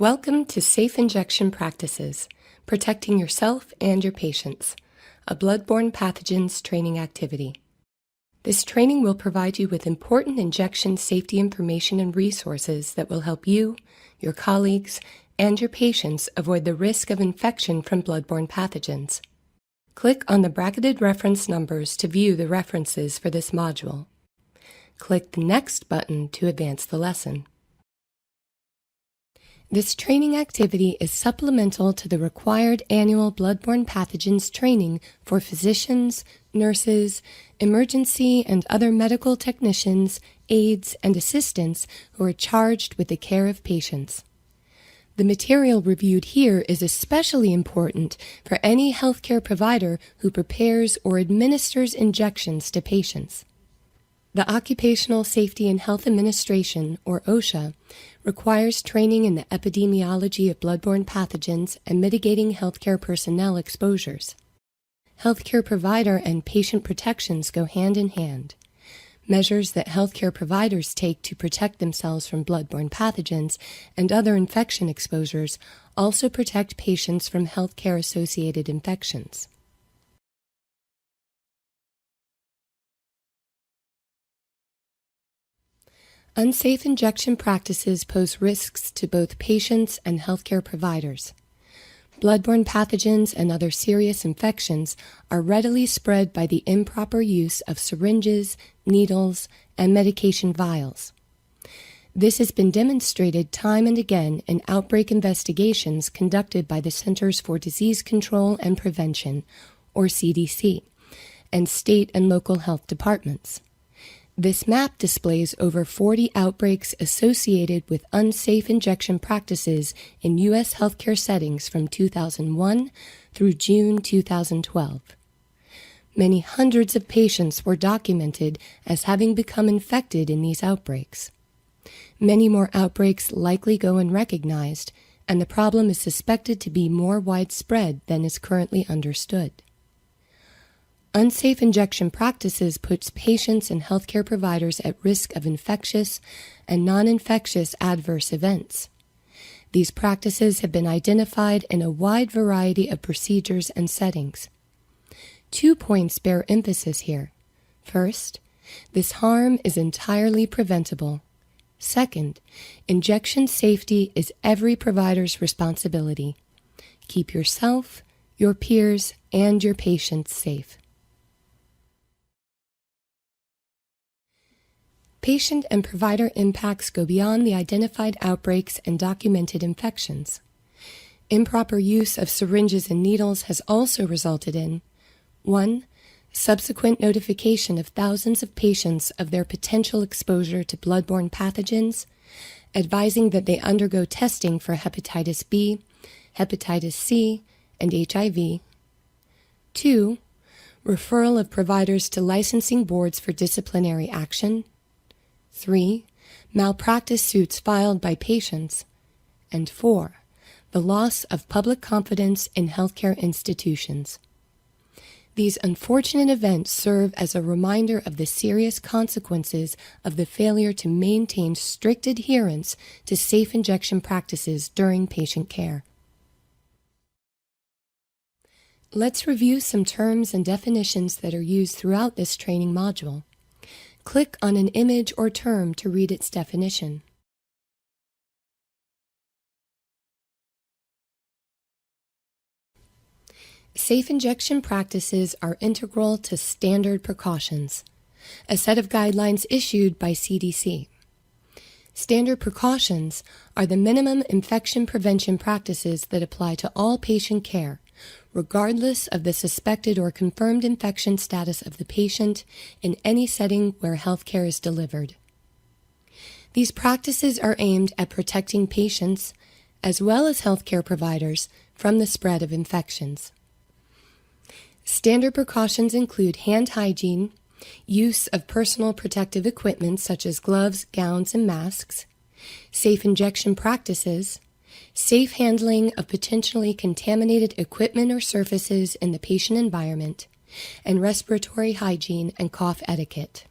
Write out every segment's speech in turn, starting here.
Welcome to Safe Injection Practices, Protecting Yourself and Your Patients, a Bloodborne Pathogens training activity. This training will provide you with important injection safety information and resources that will help you, your colleagues, and your patients avoid the risk of infection from bloodborne pathogens. Click on the bracketed reference numbers to view the references for this module. Click the Next button to advance the lesson. This training activity is supplemental to the required annual bloodborne pathogens training for physicians, nurses, emergency and other medical technicians, aides, and assistants who are charged with the care of patients. The material reviewed here is especially important for any healthcare provider who prepares or administers injections to patients. The Occupational Safety and Health Administration, or OSHA, requires training in the epidemiology of bloodborne pathogens and mitigating healthcare personnel exposures. Healthcare provider and patient protections go hand in hand. Measures that healthcare providers take to protect themselves from bloodborne pathogens and other infection exposures also protect patients from healthcare-associated infections. Unsafe injection practices pose risks to both patients and healthcare providers. Bloodborne pathogens and other serious infections are readily spread by the improper use of syringes, needles, and medication vials. This has been demonstrated time and again in outbreak investigations conducted by the Centers for Disease Control and Prevention, or CDC, and state and local health departments. This map displays over 40 outbreaks associated with unsafe injection practices in U.S. healthcare settings from 2001 through June 2012. Many hundreds of patients were documented as having become infected in these outbreaks. Many more outbreaks likely go unrecognized, and the problem is suspected to be more widespread than is currently understood. Unsafe injection practices puts patients and healthcare providers at risk of infectious and non-infectious adverse events. These practices have been identified in a wide variety of procedures and settings. 2 points bear emphasis here. First, this harm is entirely preventable. Second, injection safety is every provider's responsibility. Keep yourself, your peers, and your patients safe. Patient and provider impacts go beyond the identified outbreaks and documented infections. Improper use of syringes and needles has also resulted in 1. Subsequent notification of thousands of patients of their potential exposure to bloodborne pathogens, advising that they undergo testing for hepatitis B, hepatitis C, and HIV. 2. Referral of providers to licensing boards for disciplinary action. 3. Malpractice suits filed by patients. And 4. The loss of public confidence in healthcare institutions. These unfortunate events serve as a reminder of the serious consequences of the failure to maintain strict adherence to safe injection practices during patient care. Let's review some terms and definitions that are used throughout this training module. Click on an image or term to read its definition. Safe injection practices are integral to standard precautions, a set of guidelines issued by CDC. Standard precautions are the minimum infection prevention practices that apply to all patient care, regardless of the suspected or confirmed infection status of the patient in any setting where healthcare is delivered. These practices are aimed at protecting patients, as well as healthcare providers, from the spread of infections. Standard precautions include hand hygiene, use of personal protective equipment such as gloves, gowns, and masks, safe injection practices, safe handling of potentially contaminated equipment or surfaces in the patient environment, and respiratory hygiene and cough etiquette.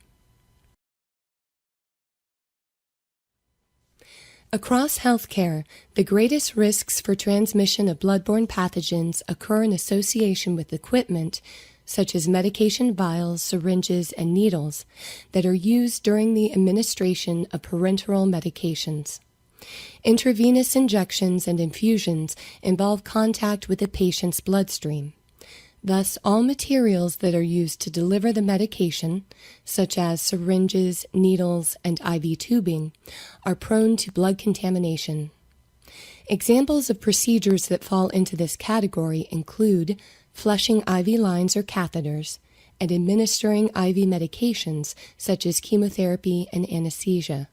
Across healthcare, the greatest risks for transmission of bloodborne pathogens occur in association with equipment, such as medication vials, syringes, and needles, that are used during the administration of parenteral medications. Intravenous injections and infusions involve contact with the patient's bloodstream. Thus, all materials that are used to deliver the medication, such as syringes, needles, and IV tubing, are prone to blood contamination. Examples of procedures that fall into this category include flushing IV lines or catheters and administering IV medications such as chemotherapy and anesthesia.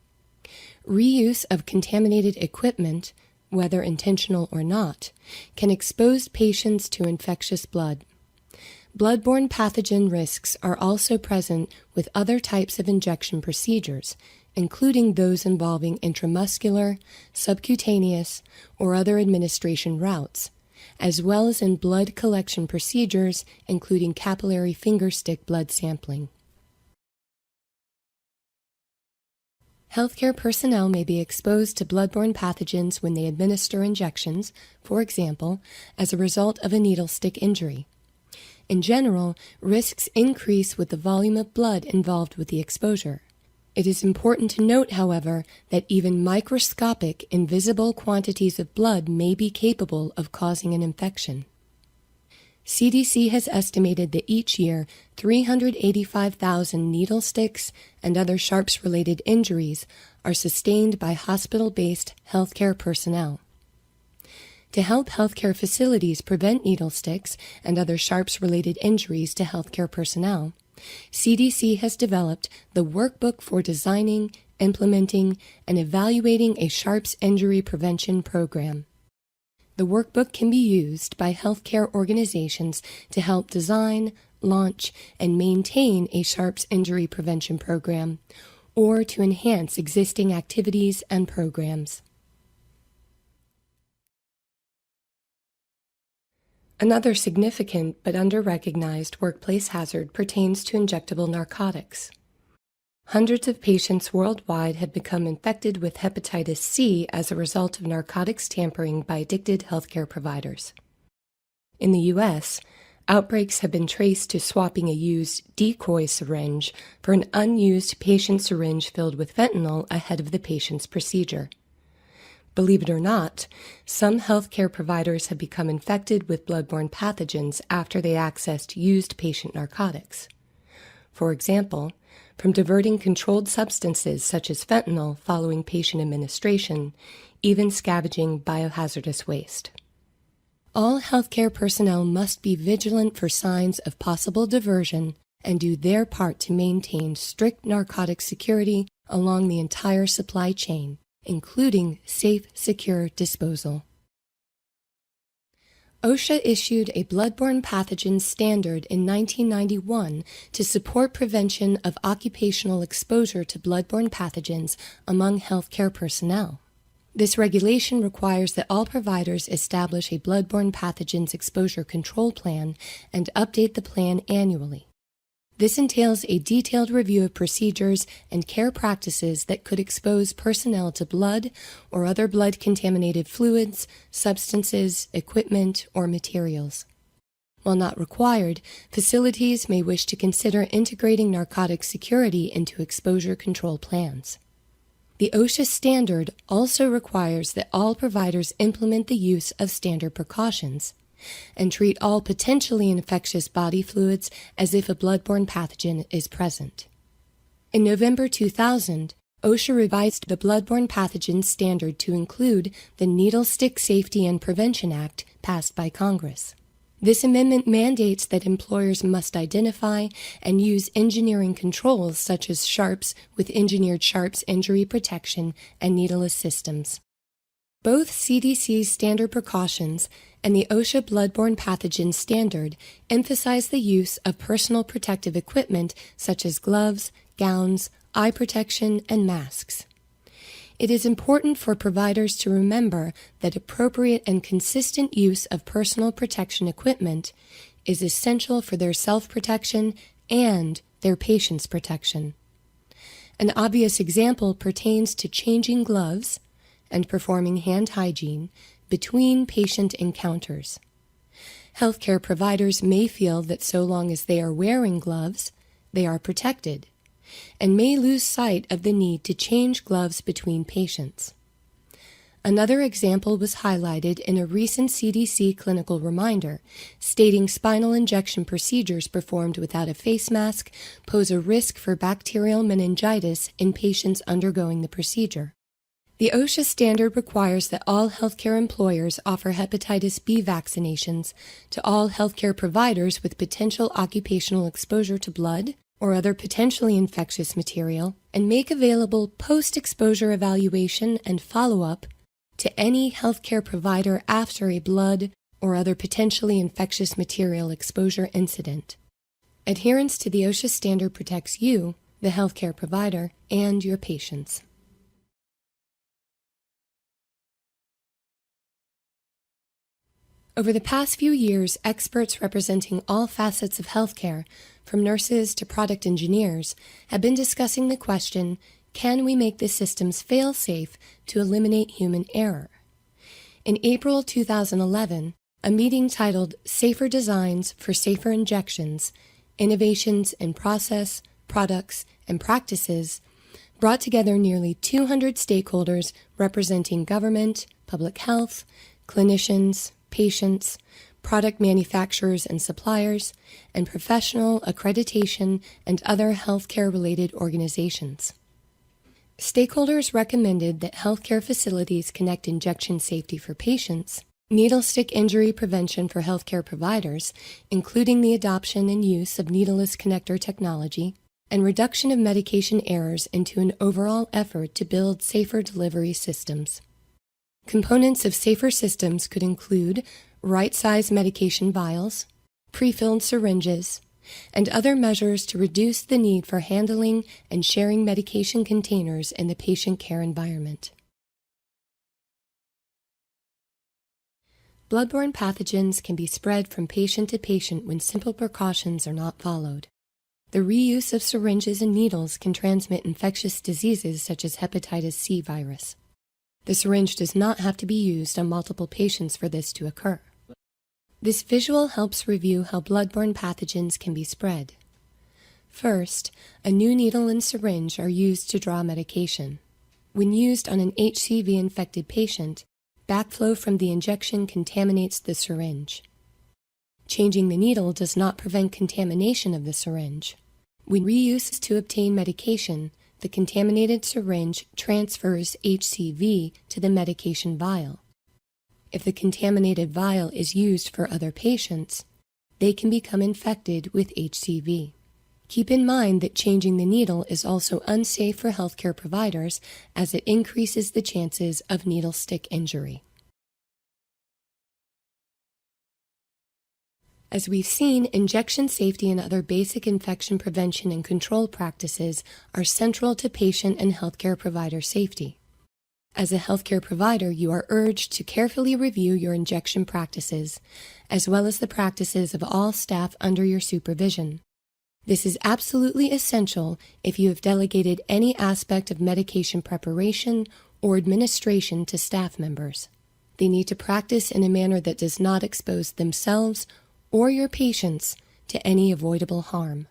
Reuse of contaminated equipment, whether intentional or not, can expose patients to infectious blood. Bloodborne pathogen risks are also present with other types of injection procedures, including those involving intramuscular, subcutaneous, or other administration routes, as well as in blood collection procedures, including capillary fingerstick blood sampling. Healthcare personnel may be exposed to bloodborne pathogens when they administer injections, for example, as a result of a needle stick injury. In general, risks increase with the volume of blood involved with the exposure. It is important to note, however, that even microscopic, invisible quantities of blood may be capable of causing an infection. CDC has estimated that each year 385,000 needle sticks and other sharps-related injuries are sustained by hospital-based healthcare personnel. To help healthcare facilities prevent needle sticks and other sharps-related injuries to healthcare personnel, CDC has developed the Workbook for Designing, Implementing, and Evaluating a Sharps Injury Prevention Program. The workbook can be used by healthcare organizations to help design, launch, and maintain a sharps injury prevention program, or to enhance existing activities and programs. Another significant but under-recognized workplace hazard pertains to injectable narcotics. Hundreds of patients worldwide have become infected with hepatitis C as a result of narcotics tampering by addicted healthcare providers. In the U.S., outbreaks have been traced to swapping a used decoy syringe for an unused patient syringe filled with fentanyl ahead of the patient's procedure. Believe it or not, some healthcare providers have become infected with bloodborne pathogens after they accessed used patient narcotics. For example, from diverting controlled substances such as fentanyl following patient administration, even scavenging biohazardous waste. All healthcare personnel must be vigilant for signs of possible diversion and do their part to maintain strict narcotic security along the entire supply chain, including safe, secure disposal. OSHA issued a bloodborne pathogens standard in 1991 to support prevention of occupational exposure to bloodborne pathogens among healthcare personnel. This regulation requires that all providers establish a bloodborne pathogens exposure control plan and update the plan annually. This entails a detailed review of procedures and care practices that could expose personnel to blood or other blood-contaminated fluids, substances, equipment, or materials. While not required, facilities may wish to consider integrating narcotic security into exposure control plans. The OSHA standard also requires that all providers implement the use of standard precautions and treat all potentially infectious body fluids as if a bloodborne pathogen is present. In November 2000, OSHA revised the Bloodborne Pathogens standard to include the Needle Stick Safety and Prevention Act passed by Congress. This amendment mandates that employers must identify and use engineering controls such as sharps with engineered sharps injury protection and needleless systems. Both CDC's standard precautions and the OSHA Bloodborne Pathogens standard emphasize the use of personal protective equipment such as gloves, gowns, eye protection, and masks. It is important for providers to remember that appropriate and consistent use of personal protection equipment is essential for their self-protection and their patients' protection. An obvious example pertains to changing gloves, and performing hand hygiene between patient encounters. Healthcare providers may feel that so long as they are wearing gloves, they are protected, and may lose sight of the need to change gloves between patients. Another example was highlighted in a recent CDC clinical reminder, stating spinal injection procedures performed without a face mask pose a risk for bacterial meningitis in patients undergoing the procedure. The OSHA standard requires that all healthcare employers offer hepatitis B vaccinations to all healthcare providers with potential occupational exposure to blood or other potentially infectious material, and make available post-exposure evaluation and follow-up to any healthcare provider after a blood or other potentially infectious material exposure incident. Adherence to the OSHA standard protects you, the healthcare provider, and your patients. Over the past few years, experts representing all facets of healthcare, from nurses to product engineers, have been discussing the question, can we make the systems fail-safe to eliminate human error? In April 2011, a meeting titled Safer Designs for Safer Injections, Innovations in Process, Products, and Practices brought together nearly 200 stakeholders representing government, public health, clinicians, patients, product manufacturers and suppliers, and professional, accreditation, and other healthcare-related organizations. Stakeholders recommended that healthcare facilities connect injection safety for patients, needle stick injury prevention for healthcare providers, including the adoption and use of needleless connector technology, and reduction of medication errors into an overall effort to build safer delivery systems. Components of safer systems could include right-size medication vials, pre-filled syringes, and other measures to reduce the need for handling and sharing medication containers in the patient care environment. Bloodborne pathogens can be spread from patient to patient when simple precautions are not followed. The reuse of syringes and needles can transmit infectious diseases such as hepatitis C virus. The syringe does not have to be used on multiple patients for this to occur. This visual helps review how bloodborne pathogens can be spread. First, a new needle and syringe are used to draw medication. When used on an HCV-infected patient, backflow from the injection contaminates the syringe. Changing the needle does not prevent contamination of the syringe. When reuse is to obtain medication, the contaminated syringe transfers HCV to the medication vial. If the contaminated vial is used for other patients, they can become infected with HCV. Keep in mind that changing the needle is also unsafe for healthcare providers as it increases the chances of needle stick injury. As we've seen, injection safety and other basic infection prevention and control practices are central to patient and healthcare provider safety. As a healthcare provider, you are urged to carefully review your injection practices, as well as the practices of all staff under your supervision. This is absolutely essential if you have delegated any aspect of medication preparation or administration to staff members. They need to practice in a manner that does not expose themselves or your patients to any avoidable harm.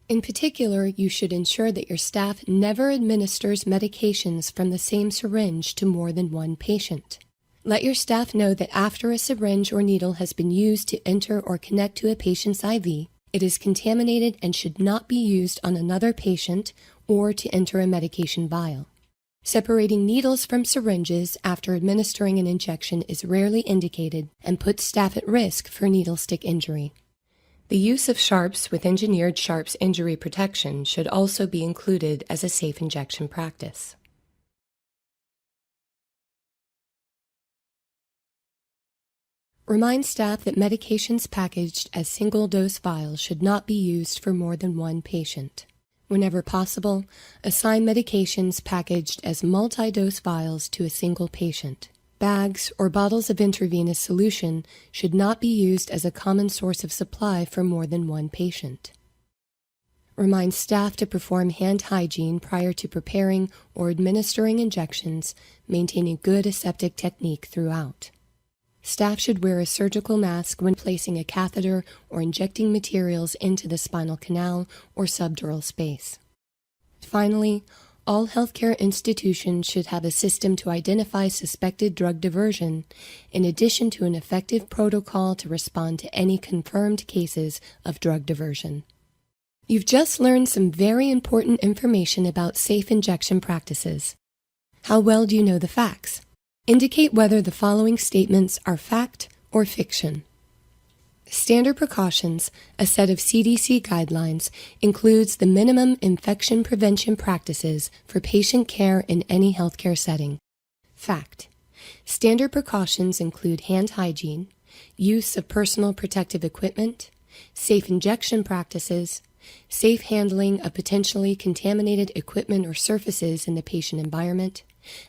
In particular, you should ensure that your staff never administers medications from the same syringe to more than one patient. Let your staff know that after a syringe or needle has been used to enter or connect to a patient's IV, it is contaminated and should not be used on another patient or to enter a medication vial. Separating needles from syringes after administering an injection is rarely indicated and puts staff at risk for needle stick injury. The use of sharps with engineered sharps injury protection should also be included as a safe injection practice. Remind staff that medications packaged as single-dose vials should not be used for more than one patient. Whenever possible, assign medications packaged as multi-dose vials to a single patient. Bags or bottles of intravenous solution should not be used as a common source of supply for more than one patient. Remind staff to perform hand hygiene prior to preparing or administering injections, maintaining good aseptic technique throughout. Staff should wear a surgical mask when placing a catheter or injecting materials into the spinal canal or subdural space. Finally, all healthcare institutions should have a system to identify suspected drug diversion, in addition to an effective protocol to respond to any confirmed cases of drug diversion. You've just learned some very important information about safe injection practices. How well do you know the facts? Indicate whether the following statements are fact or fiction. Standard precautions, a set of CDC guidelines, includes the minimum infection prevention practices for patient care in any healthcare setting. Fact. Standard precautions include hand hygiene, use of personal protective equipment, safe injection practices, safe handling of potentially contaminated equipment or surfaces in the patient environment,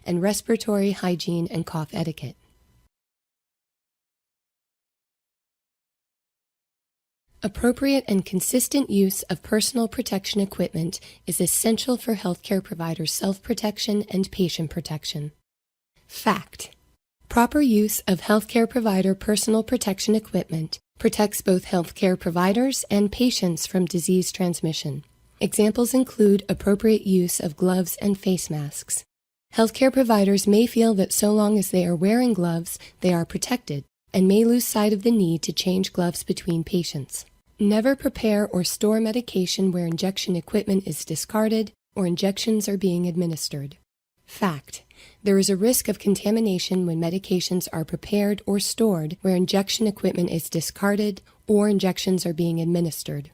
and respiratory hygiene and cough etiquette. Appropriate and consistent use of personal protection equipment is essential for healthcare providers' self-protection and patient protection. Fact. Proper use of healthcare provider personal protection equipment protects both healthcare providers and patients from disease transmission. Examples include appropriate use of gloves and face masks. Healthcare providers may feel that so long as they are wearing gloves, they are protected, and may lose sight of the need to change gloves between patients. Never prepare or store medication where injection equipment is discarded or injections are being administered. Fact. There is a risk of contamination when medications are prepared or stored where injection equipment is discarded or injections are being administered.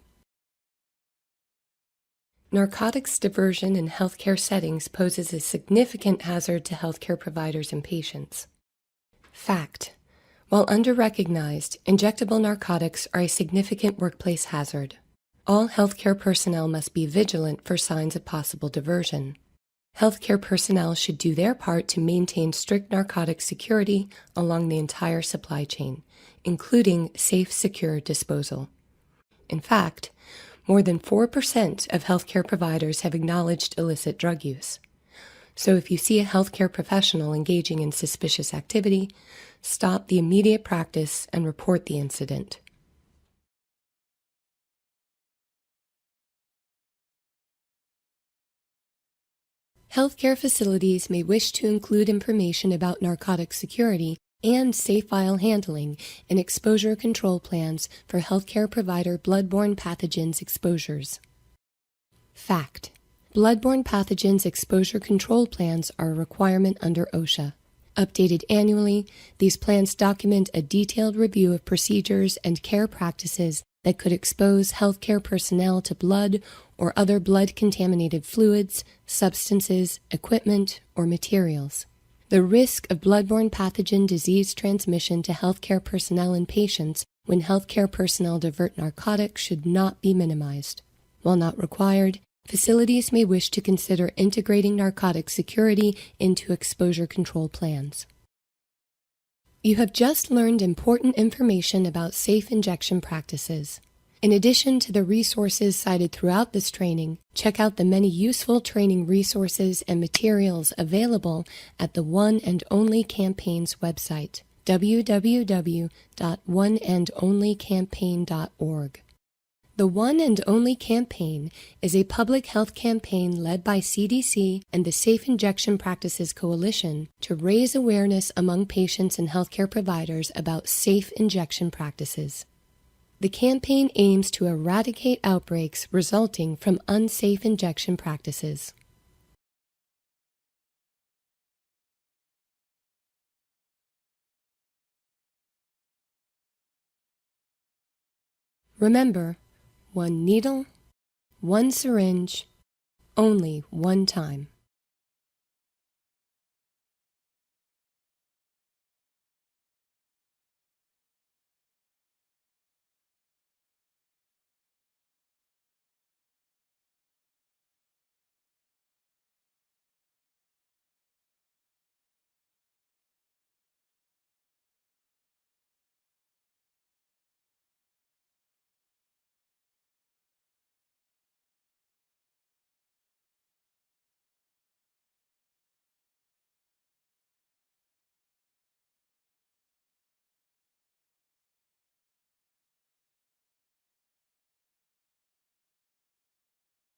Narcotics diversion in healthcare settings poses a significant hazard to healthcare providers and patients. Fact. While under-recognized, injectable narcotics are a significant workplace hazard. All healthcare personnel must be vigilant for signs of possible diversion. Healthcare personnel should do their part to maintain strict narcotic security along the entire supply chain, including safe, secure disposal. In fact, more than 4% of healthcare providers have acknowledged illicit drug use. So if you see a healthcare professional engaging in suspicious activity, stop the immediate practice and report the incident. Healthcare facilities may wish to include information about narcotic security and safe file handling in exposure control plans for healthcare provider bloodborne pathogens exposures. Fact. Bloodborne pathogens exposure control plans are a requirement under OSHA. Updated annually, these plans document a detailed review of procedures and care practices that could expose healthcare personnel to blood or other blood-contaminated fluids, substances, equipment, or materials. The risk of bloodborne pathogen disease transmission to healthcare personnel and patients when healthcare personnel divert narcotics should not be minimized. While not required, facilities may wish to consider integrating narcotic security into exposure control plans. You have just learned important information about safe injection practices. In addition to the resources cited throughout this training, check out the many useful training resources and materials available at the One and Only Campaign's website, www.oneandonlycampaign.org. The One and Only Campaign is a public health campaign led by CDC and the Safe Injection Practices Coalition to raise awareness among patients and healthcare providers about safe injection practices. The campaign aims to eradicate outbreaks resulting from unsafe injection practices. Remember, one needle, one syringe, only one time.